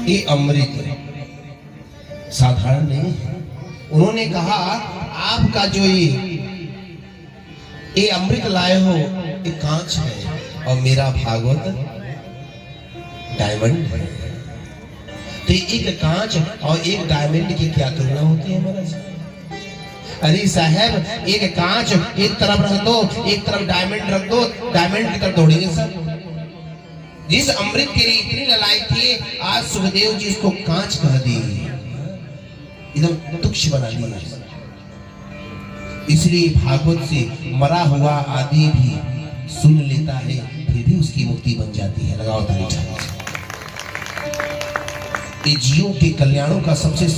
ये अमृत साधारण नहीं है। उन्होंने कहा आपका जो ये अमृत लाए हो ये कांच है और मेरा भागवत डायमंड है। तो एक कांच और एक डायमंड की क्या तुलना होती है महाराज? अरे साहब एक कांच एक तरफ रख दो, एक तरफ डायमंड रख दो, डायमंड की तरफ दौड़ेंगे सर। जिस अमृत के लिए इतनी लड़ाई थी, आज सुखदेव जी इसको कांच कह दी, एकदम तुक्ष बना दिया। इसलिए भागवत से मरा हुआ आदमी भी सुन लेता है, फिर भी उसकी मुक्ति बन जाती है। लगाओ ताली चालीस। ये जीवों के कल्याणों का सबसे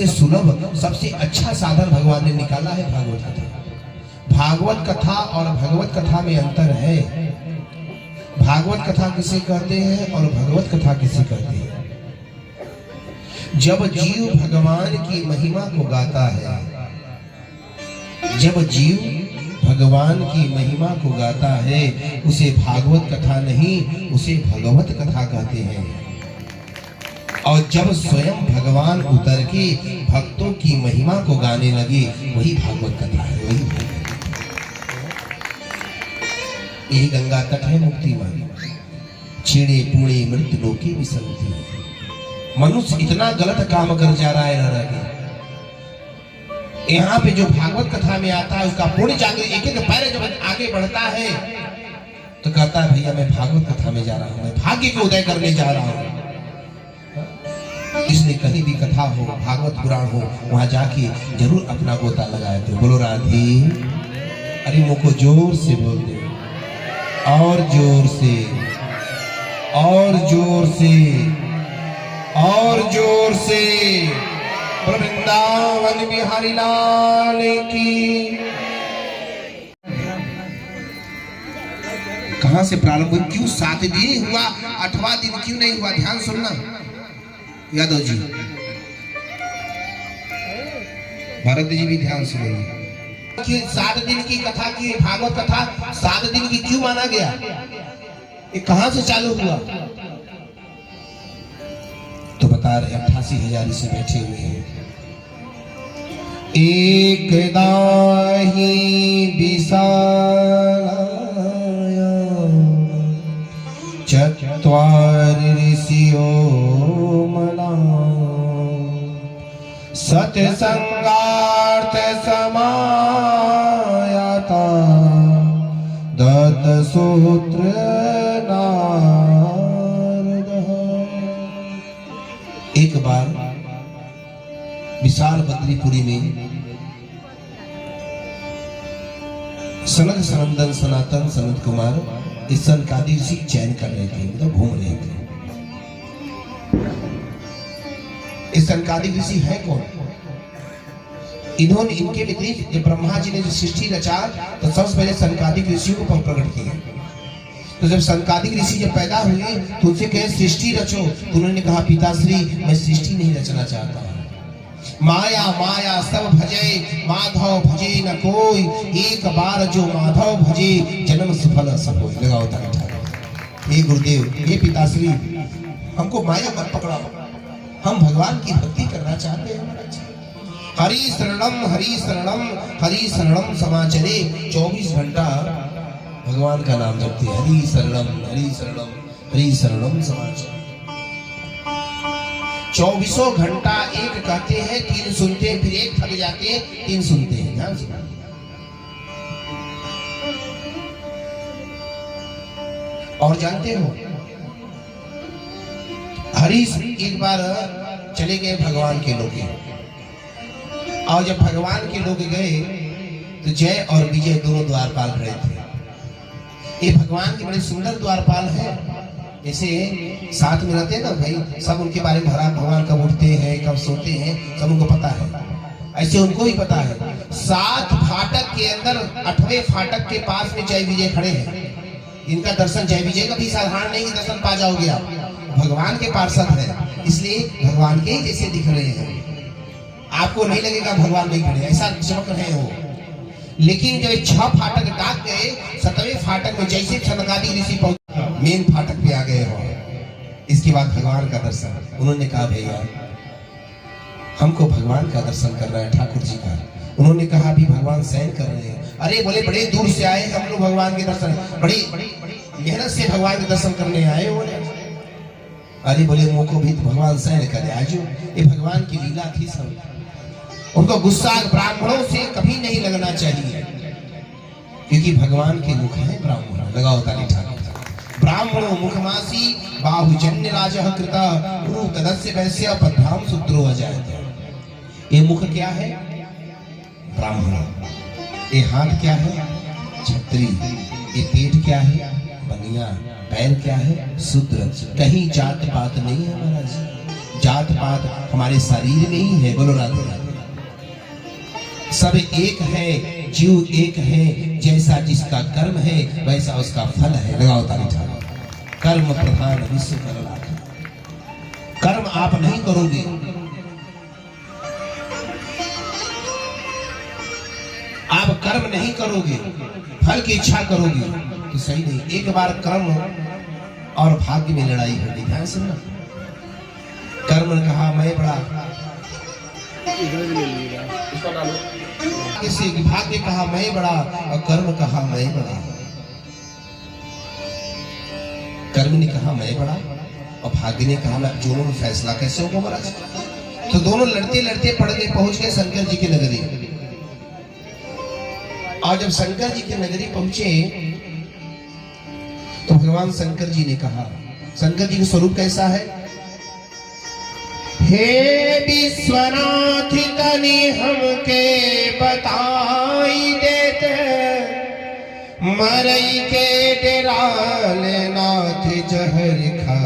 सुलभ सबसे अच्छा साधन भगवान ने निकाला है भागवत कथा। भागवत कथा और भगवत कथा में अंतर है। भागवत कथा किसे कहते हैं और भगवत कथा किसे कहते हैं? जब जीव भगवान की महिमा को गाता है, जब जीव भगवान की महिमा को गाता है, उसे भागवत कथा नहीं उसे भगवत कथा कहते हैं। और जब स्वयं भगवान उतर के भक्तों की महिमा को गाने लगे, वही भागवत कथा है। वही यही गंगा तट है मुक्ति मार्ग, छेड़े पूड़े मृत्यु लोके विसंति। मनुष्य इतना गलत काम कर जा रहा है ना, यहाँ पे जो भागवत कथा में आता है उसका पुण्य जाकर एक एक पैर जब आगे बढ़ता है तो कहता है भैया मैं भागवत कथा में जा रहा हूँ, मैं भाग्य को उदय करने जा रहा हूँ। इसलिए कहीं भी कथा हो, भागवत पुराण हो, वहां जाके जरूर अपना गोता लगाए थे। बोलो राधे। अरे मुंह को जोर से बोल दे, और जोर से, और जोर से, और जोर से। वृंदावन बिहारी लाल की। कहां से प्रारंभ हुई? क्यों 7 दिन हुआ, 8वां दिन क्यों नहीं हुआ? ध्यान सुनना यादव जी, भारत जी भी ध्यान सुनेंगे। 7 दिन की कथा की भागवत कथा 7 दिन की क्यों माना गया? ये कहां से चालू हुआ? तो बता रहे 88,000 इसे बैठे हुए हैं। एक दाही विशालाया चत्वार ऋषियो मला सत्संगार्थ समायाता दत्त सूत्र नारद। एक बार विशाल बद्रीपुरी में सनद सनंदन सनातन सनत कुमार इस सनकादि ऋषि चयन कर रहे थे, मतलब घूम रहे थे। इस सनकादि ऋषि है कौन? इन्होंने इनके विपरीत जब ब्रह्मा जी ने जो सृष्टि रचा तो सबसे पहले सनकादिक ऋषियों को प्रकट किया। तो जब सनकादिक ऋषि जब पैदा हुए तो उनसे कहे सृष्टि रचो, तो उन्होंने कहा पिताश्री मैं सृष्टि नहीं रचना चाहता हूँ। माया माया सब भजे माधव भजे न कोई, एक बार जो माधव भजे जन्म सफल सब होई। लगाओ ताली। हे गुरुदेव, हे पिताश्री, हमको माया मत पकड़ा, हम भगवान की भक्ति करना चाहते हैं। हरि शरणम हरि शरणम हरि शरणम समाचरे। 24 घंटा भगवान का नाम जपते हैं। हरि शरणम हरि शरणम हरि शरणम समाचरे। 24 घंटा एक कहते हैं, 3 सुनते हैं, फिर एक थक जाते हैं, 3 सुनते हैं। ध्यान से। और जानते हो हरीश एक बार चले गए भगवान के लोग, और जब भगवान के लोग गए तो जय और विजय दोनों द्वारपाल खड़े थे। ये भगवान के बड़े सुंदर द्वारपाल है, जैसे साथ में रहते हैं ना भाई, सब उनके बारे में भगवान कब उठते हैं कब सोते हैं सब उनको पता है, ऐसे उनको ही पता है। 7 फाटक के अंदर 8वें फाटक के पास में जय विजय खड़े हैं। इनका दर्शन जय विजय का भी साधारण नहीं दर्शन पा जाओगे आप, भगवान के पार्षद है, इसलिए भगवान के जैसे दिख रहे हैं। आपको नहीं लगेगा भगवान नहीं खड़े, ऐसा चमक रहे हो। लेकिन जब 6 फाटक डाक गए, 7वें फाटक में जैसे सनकादिक ऋषि पहुंचे, मेन फाटक पे आ गए हो। इसके बाद भगवान का दर्शन। उन्होंने कहा भैया हमको भगवान का दर्शन करना है, ठाकुर जी का। उन्होंने कहा अभी भगवान शयन कर रहे हैं। अरे बोले बड़े दूर से आए हम लोग भगवान के दर्शन, बड़ी मेहनत से भगवान के दर्शन करने आए हो। अरे बोले मुझको भी तो भगवान शयन करे आजो, ये भगवान की लीला थी सब। उनको गुस्सा ब्राह्मणों से कभी नहीं लगना चाहिए, क्योंकि भगवान के मुख है ब्राह्मण। लगाओ ताली ठाकुर। ब्राह्मणों मुखमासी बाहुजन्य राजः कृता गुरु तदस्य वैश्य पद्धाम सूत्रो अजायते। ये मुख क्या है? ब्राह्मण। ये हाथ क्या है? छत्री। ये पेट क्या है? बनिया। पैर क्या है? शूद्र। कहीं जात पात नहीं है महाराज, जात पात हमारे शरीर में ही है। बोलो राधे राधे। सब एक है, जीव एक है, जैसा जिसका कर्म है वैसा उसका फल है। लगाओ ताली ठाकुर। कर्म प्रधान विश्व करला। कर्म आप नहीं करोगे, आप कर्म नहीं करोगे, फल की इच्छा करोगे तो सही नहीं। एक बार कर्म और भाग्य में लड़ाई होगी, ध्यान सुनना। कर्म ने कहा मैं बड़ा, किसी भाग्य कहा मैं बड़ा और कर्म कहा मैं बड़ा। कर्म ने कहा मैं बड़ा और भाग्य ने कहा मैं। दोनों में फैसला कैसे होगा महाराज? तो दोनों लड़ते लड़ते पड़ गए, पहुंच गए शंकर जी की नगरी। और जब शंकर जी की नगरी पहुंचे तो भगवान शंकर जी ने कहा, शंकर जी का स्वरूप कैसा है? हे विश्वनाथ तनि हमके बताई देते, मरई के डेराल नाथ जहर खा